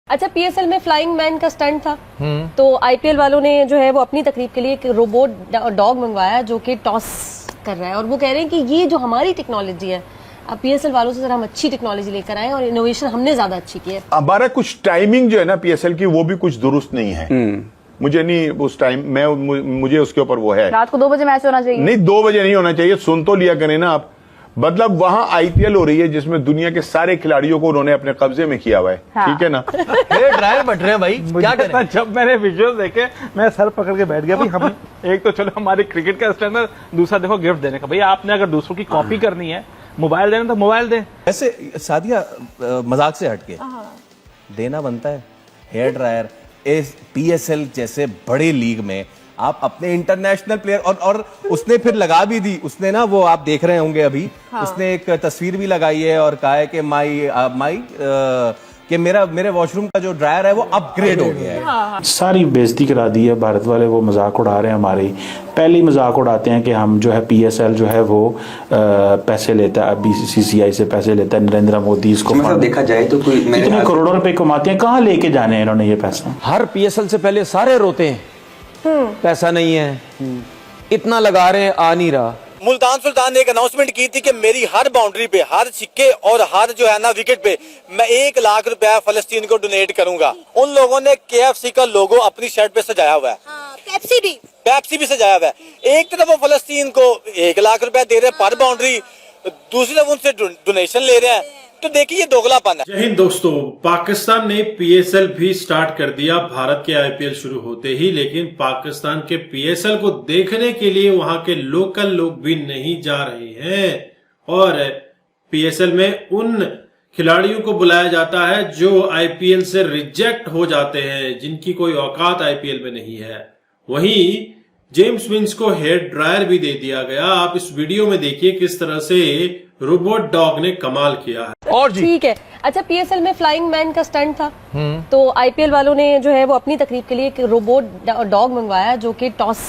अच्छा, पीएसएल में flying man का स्टंट था, तो आईपीएल वालों ने जो है वो अपनी तकरीब के लिए एक रोबोट डॉग मंगवाया जो कि टॉस कर रहा है, और वो कह रहे हैं कि ये जो हमारी टेक्नोलॉजी है, अब पीएसएल वालों से जरा हम अच्छी टेक्नोलॉजी लेकर आए और इनोवेशन हमने ज्यादा अच्छी की है। हमारा कुछ टाइमिंग जो है ना पीएसएल की, वो भी कुछ दुरुस्त नहीं है। मुझे नहीं उस टाइम मुझे उसके ऊपर वो है, रात को 2 बजे मैच होना चाहिए। नहीं 2 बजे नहीं होना चाहिए, सुन तो लिया करें ना आप। मतलब वहां आईपीएल हो रही है जिसमें दुनिया के सारे खिलाड़ियों को उन्होंने अपने कब्जे में किया हुआ है। हाँ। ठीक है ना। ड्रायर बट रहे हैं भाई, क्या करें? जब मैंने विजुअल देखे मैं सर पकड़ के बैठ गया भाई। हम एक तो चलो हमारे क्रिकेट का स्टैंडर्ड, दूसरा देखो गिफ्ट देने का। भैया आपने अगर दूसरों की कॉपी करनी है, मोबाइल देना तो मोबाइल दे। ऐसे सादिया मजाक से हटके देना बनता है। हेयर ड्रायर इस पीएसएल जैसे बड़े लीग में आप अपने इंटरनेशनल प्लेयर और उसने फिर लगा भी दी। उसने ना वो आप देख रहे होंगे अभी, उसने एक तस्वीर भी लगाई है और कहा है कि माई कि मेरे वॉशरूम का जो ड्रायर है वो अपग्रेड हो गया है। सारी बेइज्जती करा दी है भारत वाले। वो मजाक उड़ा रहे हैं हमारी, पहले ही मजाक उड़ाते हैं कि हम जो है पीएसएल जो है वो पैसे लेता है, बीसीसीआई से पैसे लेता है नरेंद्र मोदी। इसको मतलब देखा जाए तो कोई इतने करोड़ों रुपए कमाते हैं, कहाँ लेके जाने हैं इन्होंने ये पैसा? हर पीएसएल से पहले सारे रोते हैं पैसा नहीं है, इतना लगा रहे हैं आ नहीं रहा। मुल्तान सुल्तान ने एक अनाउंसमेंट की थी कि मेरी हर बाउंड्री पे, हर सिक्के और हर जो है ना विकेट पे मैं 1 लाख रुपया फलस्तीन को डोनेट करूंगा। उन लोगों ने केएफसी का लोगो अपनी शर्ट पे सजाया हुआ है। पेप्सी भी सजाया हुआ है। एक तरफ वो फलस्तीन को 1 लाख रुपया दे रहे हैं पर बाउंड्री, दूसरी तरफ उनसे डोनेशन ले रहे हैं। तो देखिए ये दोगलापन है। जय हिंद दोस्तों, पाकिस्तान ने पीएसएल भी स्टार्ट कर दिया भारत के आईपीएल शुरू होते ही, लेकिन पाकिस्तान के पीएसएल को देखने के लिए वहां के लोकल लोग भी नहीं जा रहे हैं। और पीएसएल में उन खिलाड़ियों को बुलाया जाता है जो आईपीएल से रिजेक्ट हो जाते हैं, जिनकी कोई औकात आईपीएल में नहीं है। वहीं जेम्स विंस को हेयर ड्रायर भी दे दिया गया। आप इस वीडियो में देखिए किस तरह से रोबोट डॉग ने कमाल किया है। और ठीक है। अच्छा, पीएसएल में फ्लाइंग मैन का स्टंट था, तो आईपीएल वालों ने जो है वो अपनी तकरीब के लिए एक रोबोट डॉग मंगवाया जो कि टॉस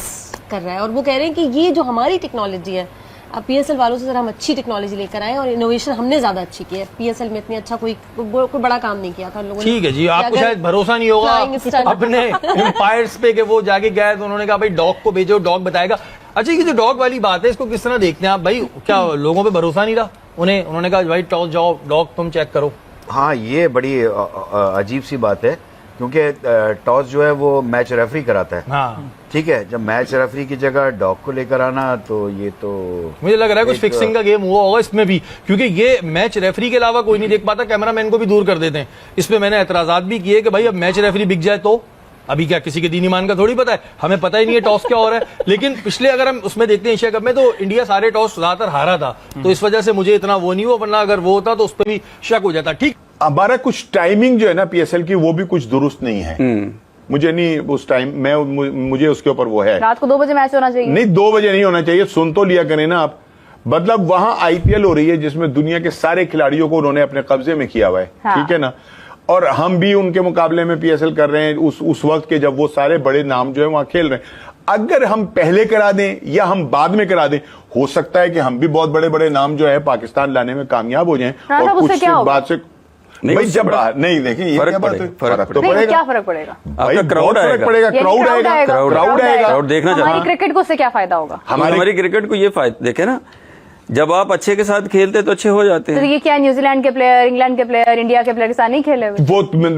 कर रहा है, और वो कह रहे हैं कि ये जो हमारी टेक्नोलॉजी है, अब पीएसएल वालों से जरा हम अच्छी टेक्नोलॉजी लेकर आए और इनोवेशन हमने ज्यादा अच्छी की है। पीएसएल में इतनी अच्छा कोई बड़ा काम नहीं किया था लोगों ने। ठीक है जी, आपको शायद भरोसा नहीं होगा अपने एम्पायर्स पे कि वो जाके गए तो उन्होंने कहा भाई डॉग को भेजो, डॉग बताएगा। अच्छा, ये जो डॉग वाली बात है इसको किस तरह देखते हैं आप भाई? क्या लोगों पे भरोसा नहीं रहा? उन्होंने कहा भाई टॉस जाओ, डॉग तुम चेक करो। हाँ, ये बड़ी अजीब सी बात है, क्योंकि टॉस जो है वो मैच रेफरी कराता है। हाँ। ठीक है, जब मैच रेफरी की जगह डॉग को लेकर आना, तो ये तो मुझे लग रहा है कुछ फिक्सिंग का गेम हुआ होगा इसमें भी, क्योंकि ये मैच रेफरी के अलावा कोई नहीं देख पाता, कैमरामैन को भी दूर कर देते हैं। इस पे मैंने एतराजात भी किए कि भाई अब मैच रेफरी बिक जाए तो अभी क्या किसी के दीन ईमान का थोड़ी पता है, हमें पता ही नहीं है टॉस क्या हो रहा है। लेकिन पिछले अगर हम उसमें देखते हैं एशिया कप में, तो इंडिया सारे टॉस ज्यादातर हारा था, तो इस वजह से मुझे इतना वो नहीं हुआ, वरना अगर वो होता तो उस पर भी शक हो जाता। ठीक, हमारा कुछ टाइमिंग जो है ना पीएसएल की, वो भी कुछ दुरुस्त नहीं है। मुझे नहीं उस टाइम मुझे उसके ऊपर वो है, रात को 2 बजे मैच होना चाहिए। नहीं 2 बजे नहीं होना चाहिए, सुन तो लिया करें ना आप। मतलब वहां आईपीएल हो रही है जिसमें दुनिया के सारे खिलाड़ियों को उन्होंने अपने कब्जे में किया हुआ है। हाँ। ठीक है ना। और हम भी उनके मुकाबले में पीएसएल कर रहे हैं उस वक्त के जब वो सारे बड़े नाम जो है वहां खेल रहे हैं। अगर हम पहले करा दें या हम बाद में करा दें, हो सकता है कि हम भी बहुत बड़े बड़े नाम जो है पाकिस्तान लाने में कामयाब हो जाएं। और कुछ बाद से भाई जब नहीं देखें, ये फर्क तो पड़ेगा। क्या फर्क पड़ेगा? क्राउड आएगा, क्राउड आएगा। देखना हमारी क्रिकेट को उससे क्या फायदा होगा? हमारी क्रिकेट को ये फायदा देखे ना, जब आप अच्छे के साथ खेलते तो अच्छे हो जाते हैं। तो ये क्या न्यूजीलैंड के प्लेयर, इंग्लैंड के प्लेयर, इंडिया के प्लेयर के साथ नहीं खेले हुए?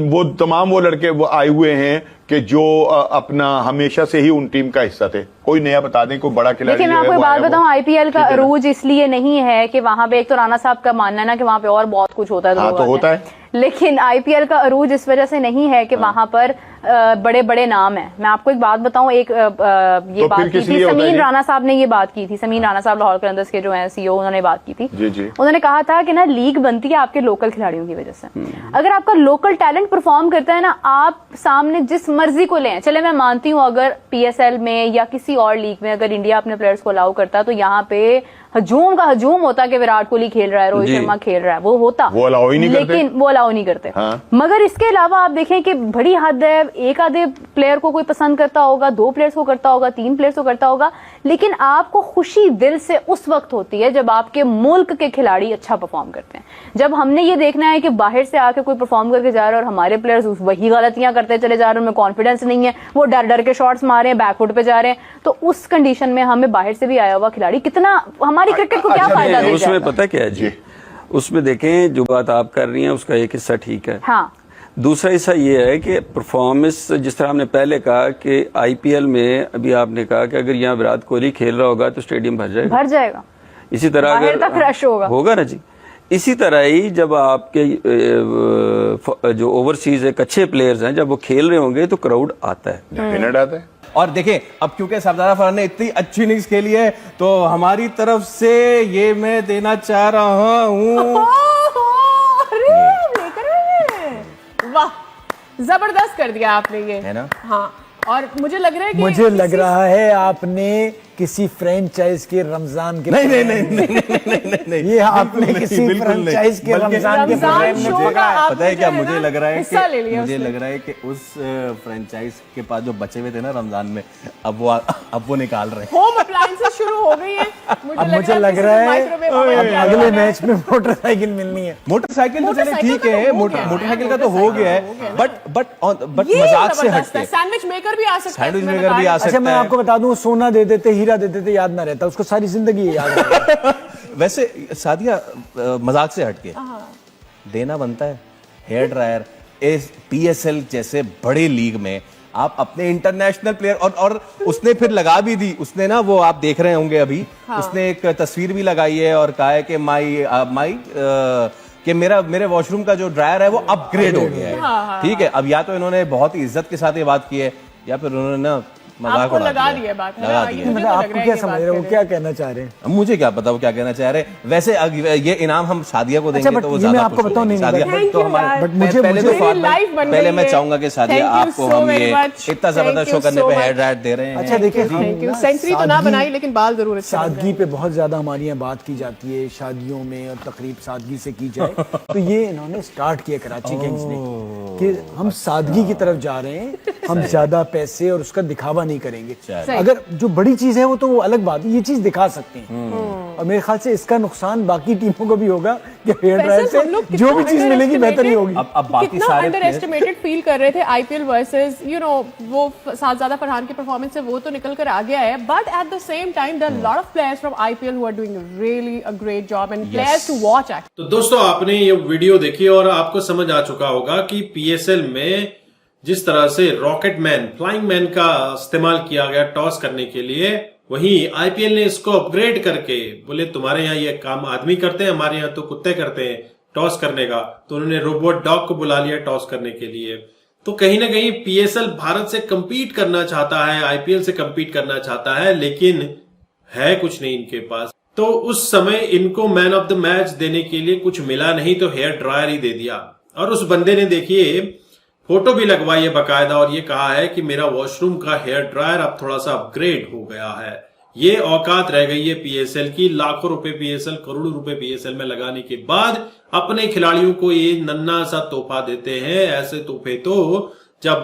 वो तमाम वो लड़के वो आए हुए हैं कि जो अपना हमेशा से ही उन टीम का हिस्सा थे। कोई नया बता दें, कोई बड़ा खिलाड़ी। लेकिन मैं आपको बात बताऊं, आईपीएल का अरूज इसलिए नहीं है कि वहां पे, एक तो राणा साहब का मानना है ना कि वहां पे और बहुत कुछ होता है, तो होता है, लेकिन आईपीएल का अरूज इस वजह से नहीं है कि वहां पर बड़े बड़े नाम हैं। मैं आपको एक बात बताऊं, एक ये बात की थी समीन राणा साहब ने, ये बात की थी समीन राणा साहब, लाहौर कलंदर्स के जो हैं सीईओ, उन्होंने बात की थी। जी। उन्होंने कहा था कि ना लीग बनती है आपके लोकल खिलाड़ियों की वजह से। अगर आपका लोकल टैलेंट परफॉर्म करता है ना, आप सामने जिस मर्जी को लें, चले मैं मानती हूँ अगर पीएसएल में या किसी और लीग में अगर इंडिया अपने प्लेयर्स को अलाउ करता तो यहाँ पे हजूम का हजूम होता कि विराट कोहली खेल रहा है, रोहित शर्मा खेल रहा है, वो होता, वो अलाउ ही नहीं करते। लेकिन वो अलाउ नहीं करते। हाँ। मगर इसके अलावा आप देखें कि बड़ी हद है, एक आधे प्लेयर को कोई पसंद करता होगा, 2 प्लेयर्स को करता होगा, 3 प्लेयर्स को करता होगा, लेकिन आपको खुशी दिल से उस वक्त होती है जब आपके मुल्क के खिलाड़ी अच्छा परफॉर्म करते हैं। जब हमने ये देखना है कि बाहर से आके कोई परफॉर्म करके जा रहा है और हमारे प्लेयर्स वही गलतियां करते चले जा रहे हैं, उनमें कॉन्फिडेंस नहीं है, वो डर डर के शॉट्स मार रहे हैं, बैकफुट पे जा रहे हैं, तो उस कंडीशन में हमें बाहर से भी आया हुआ खिलाड़ी कितना हमारी क्रिकेट को क्या फायदा दे उसमें जाएगा? पता क्या है जी, उसमें देखें जो बात आप कर रही हैं उसका एक हिस्सा ठीक है, हाँ, दूसरा हिस्सा ये है कि परफॉर्मेंस, जिस तरह हमने पहले कहा कि आईपीएल में अभी आपने कहा कि अगर यहाँ विराट कोहली खेल रहा होगा तो स्टेडियम भर जाएगा, इसी तरह बाहर तक रश होगा ना जी। इसी तरह ही जब आपके जो ओवरसीज एक अच्छे प्लेयर्स हैं जब वो खेल रहे होंगे तो क्राउड आता है, डेफिनेट आता है। और देखें अब क्योंकि सरदार फरहान ने इतनी अच्छी इनिंग्स खेली है तो हमारी तरफ से ये मैं देना चाह रहा हूँ। वाह, जबरदस्त कर दिया आपने ये, है ना? हाँ, और मुझे लग रहा है कि मुझे लग रहा है आपने किसी फ्रेंचाइज के रमजान के नहीं, ये आपने किसी फ्रेंचाइज के रमजान के प्रोग्राम में पता है क्या मुझे लग रहा है हिस्सा ले लिया मुझे लग रहा है कि उस फ्रेंचाइज के पास जो बचे हुए थे ना रमजान में अब वो निकाल रहे हैं। होम अप्लायंसेस शुरू हो गई है। मुझे लग रहा है अगले मैच में मोटरसाइकिल मिलनी है। मोटरसाइकिल तो चले ठीक है, मोटरसाइकिल का तो हो गया है, बट मजाक से हटके सैंडविच मेकर भी आ सकता है, सैंडविच मेकर भी आ सकता है। अच्छा मैं आपको बता दूं, सोना दे देते, हीरा दे देते, याद ना रहता, उसको सारी जिंदगी याद रहता। वैसे सादिया मजाक से हटके देना बनता है। हेयर ड्रायर इस पीएसएल जैसे बड़े लीग में आप अपने इंटरनेशनल प्लेयर और उसने फिर लगा भी दी, उसने ना वो आप देख रहे होंगे अभी, उसने एक तस्वीर भी लगाई है और कहा है कि माई कि मेरे वॉशरूम का जो ड्रायर है वो अपग्रेड हो गया है। ठीक है, अब या तो इन्होंने बहुत ही इज्जत के साथ ये बात की है या फिर उन्होंने ना मजाक उड़ा दिया बात है। मतलब आपको क्या समझ रहे हो, वो क्या कहना चाह रहे हैं? मुझे क्या पता वो क्या कहना चाह रहे हैं। वैसे ये इनाम हम सादिया को देंगे तो वो मैं ज्यादा आपको खुश बताऊं होगी। नहीं, सादिया तो हमारे पहले मैं चाहूंगा कि सादिया आपको हम ये इतना जबरदस्त शो करने पे हेयर ड्रायर दे रहे हैं। अच्छा देखिए, सेंचुरी तो ना बनाई लेकिन बाल जरूर सादगी पे बहुत ज्यादा हमारी यहाँ बात की जाती है, शादियों में और तकरीब सादगी से की जाए, तो ये इन्होंने स्टार्ट किया कराची किंग्स ने कि हम सादगी की तरफ जा रहे हैं, हम ज्यादा पैसे और उसका दिखावा नहीं करेंगे। अगर जो बड़ी चीज है वो तो वो अलग बात है, ये चीज दिखा सकते हैं और मेरे ख्याल से इसका नुकसान बाकी टीमों को भी होगा कि हेयर ड्रायर से जो भी चीज मिलेगी बेहतर ही होगी। अब बाकी कितना सारे अंडर एस्टिमेटेड फील कर रहे थे आईपीएल वर्सेस वो सादजादा फरहान की परफॉर्मेंस से वो तो निकल कर आ गया है, but at the same time there are lot of players from IPL who are doing really a great job and players to watch. तो दोस्तों आपने ये वीडियो देखी और आपको समझ आ चुका होगा कि पीएसएल में जिस तरह से रॉकेट मैन, फ्लाइंग मैन का इस्तेमाल किया गया टॉस करने के लिए, वहीं आईपीएल ने इसको अपग्रेड करके बोले तुम्हारे यहाँ ये काम आदमी करते हैं, हमारे यहाँ तो कुत्ते करते हैं टॉस करने का, तो उन्होंने रोबोट डॉग को बुला लिया टॉस करने के लिए। तो कहीं ना कहीं पीएसएल भारत से कंपीट करना चाहता है, आईपीएल से कंपीट करना चाहता है, लेकिन है कुछ नहीं इनके पास। तो उस समय इनको मैन ऑफ द मैच देने के लिए कुछ मिला नहीं तो हेयर ड्रायर ही दे दिया। और उस बंदे ने देखिए फोटो भी लगवाई है बाकायदा और ये कहा है कि मेरा वॉशरूम का हेयर ड्रायर अब थोड़ा सा अपग्रेड हो गया है। ये औकात रह गई है पीएसएल की, लाखों रुपए पीएसएल, करोड़ों रुपए पीएसएल में लगाने के बाद अपने खिलाड़ियों को ये नन्ना सा तोहफा देते हैं। ऐसे तोहफे तो जब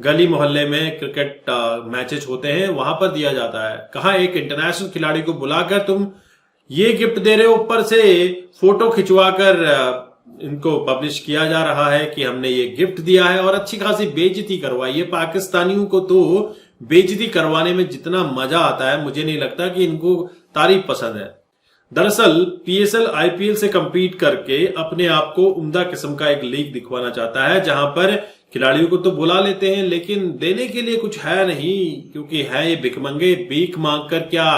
गली मोहल्ले में क्रिकेट मैचेस होते हैं वहां पर दिया जाता है। कहा एक इंटरनेशनल खिलाड़ी को बुलाकर तुम ये गिफ्ट दे रहे हो, ऊपर से फोटो खिंचवाकर इनको पब्लिश किया जा रहा है कि हमने ये गिफ्ट दिया है और अच्छी खासी बेइज्जती करवाई है। पाकिस्तानियों को तो बेइज्जती करवाने में जितना मजा आता है मुझे नहीं लगता कि इनको तारीफ पसंद है। दरअसल पीएसएल आईपीएल से कंपीट करके अपने आप को उम्दा किस्म का एक लीग दिखवाना चाहता है जहां पर खिलाड़ियों को तो बुला लेते हैं लेकिन देने के लिए कुछ है नहीं, क्योंकि है ये भिखमंगे, भीख मांग कर क्या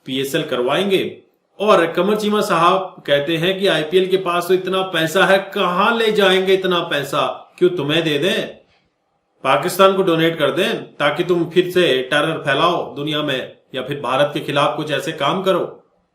पीएसएल करवाएंगे। और कमर चीमा साहब कहते हैं कि आईपीएल के पास तो इतना पैसा है, कहां ले जाएंगे इतना पैसा, क्यों तुम्हें दे दें, पाकिस्तान को डोनेट कर दें ताकि तुम फिर से टेरर फैलाओ दुनिया में या फिर भारत के खिलाफ कुछ ऐसे काम करो।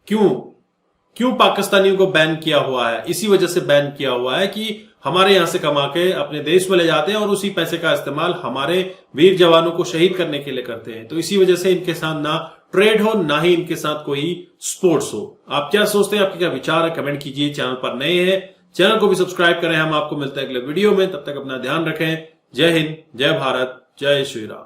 क्यों पाकिस्तानियों को बैन किया हुआ है? इसी वजह से बैन किया हुआ है कि हमारे यहां से कमा के अपने देश में ले जाते हैं और उसी पैसे का इस्तेमाल हमारे वीर जवानों को शहीद करने के लिए करते हैं। तो इसी वजह से इनके साथ ना ट्रेड हो ना ही इनके साथ कोई स्पोर्ट्स हो। आप क्या सोचते हैं, आपके क्या विचार है, कमेंट कीजिए। चैनल पर नए हैं चैनल को भी सब्सक्राइब करें। हम आपको मिलते हैं अगले वीडियो में, तब तक अपना ध्यान रखें। जय हिंद, जय भारत, जय श्री राम।